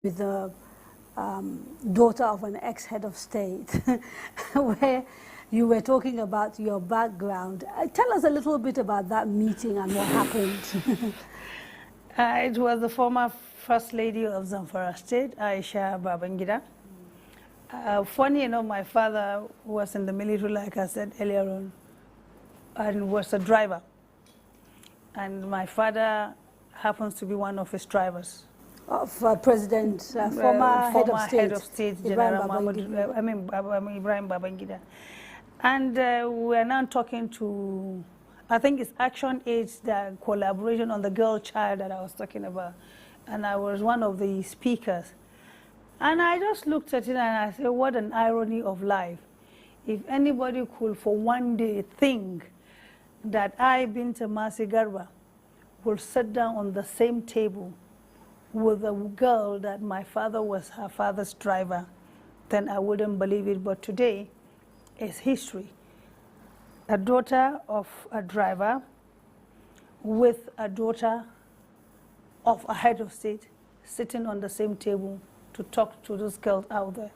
with the daughter of an ex-head of state, where you were talking about your background. Tell us a little bit about that meeting and what happened. It was the former First Lady of Zamfara State, Ibrahim Babangida. Funny enough, my father was in the military, like I said earlier on, and was a driver. And my father happens to be one of his drivers. Of President, former head of state General Ibrahim Babangida. And we are now talking to, I think it's Action Aid, the collaboration on the girl child that I was talking about. And I was one of the speakers. And I just looked at it and I said, what an irony of life. If anybody could for one day think that I, Binta, Masi, Garba, will sit down on the same table with a girl that my father was her father's driver, then I wouldn't believe it. But today is history. A daughter of a driver with a daughter of a head of state sitting on the same table to talk to those girls out there.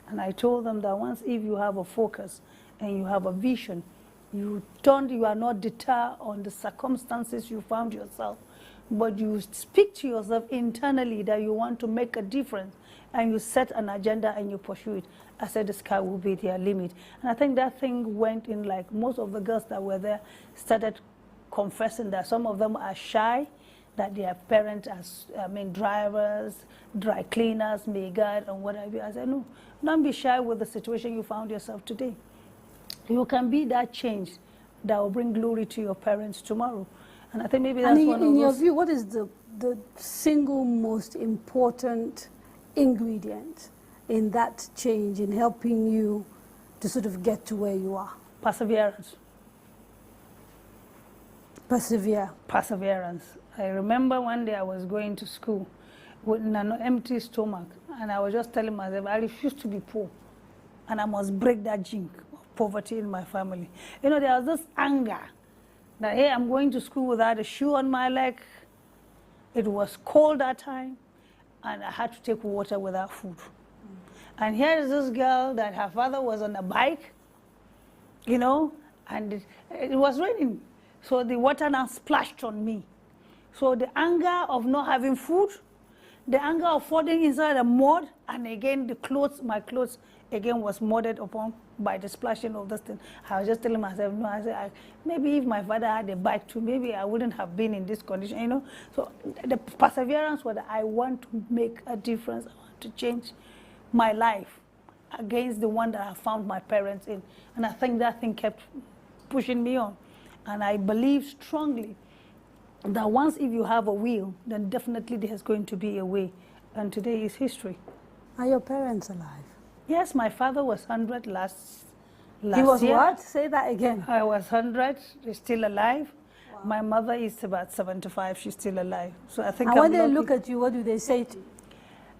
And I told them that once if you have a focus and you have a vision, you are not deterred on the circumstances you found yourself, but you speak to yourself internally that you want to make a difference, and you set an agenda and you pursue it. I said the sky will be their limit. And I think that thing went in, like most of the girls that were there started confessing that some of them are shy, that their parents are, drivers, dry cleaners, maid, and whatever. I said, no, don't be shy with the situation you found yourself today. You can be that change that will bring glory to your parents tomorrow. And I think maybe that's one of those. In your view, what is the single most important ingredient in that change, in helping you to sort of get to where you are? Perseverance. Persevere. Perseverance. I remember one day I was going to school with an empty stomach, and I was just telling myself, I refuse to be poor, and I must break that jinx of poverty in my family. You know, there was this anger that, hey, I'm going to school without a shoe on my leg. It was cold that time, and I had to take water without food. And here is this girl that her father was on a bike, you know, and it was raining. So the water now splashed on me. So the anger of not having food, the anger of falling inside the mud, and again the clothes, my clothes again was mudded upon by the splashing of this thing. I was just telling myself, no, I said, maybe if my father had a bike too, maybe I wouldn't have been in this condition, you know. So the perseverance was that I want to make a difference, I want to change my life against the one that I found my parents in. And I think that thing kept pushing me on. And I believe strongly that once if you have a will, then definitely there's going to be a way. And today is history. Are your parents alive? Yes, my father was 100 last year. He was what? Say that again. I was 100, he's still alive. Wow. My mother is about 75, she's still alive. So I think and when they look at you, what do they say to you?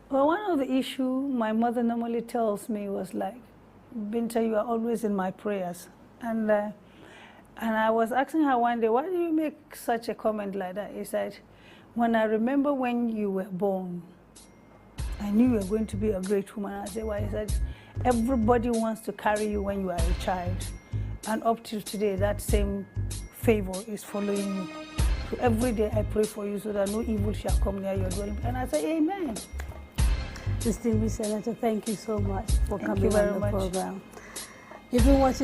Well, one of the issues my mother normally tells me was like, Binta, you are always in my prayers. And I was asking her one day, why do you make such a comment like that? He said, when I remember when you were born, I knew you were going to be a great woman. I said, why? He said, everybody wants to carry you when you are a child. And up till today, that same favor is following you. So every day I pray for you so that no evil shall come near your dwelling. And I say, amen. Distinguished Senator, thank you so much for coming on the program. You've been watching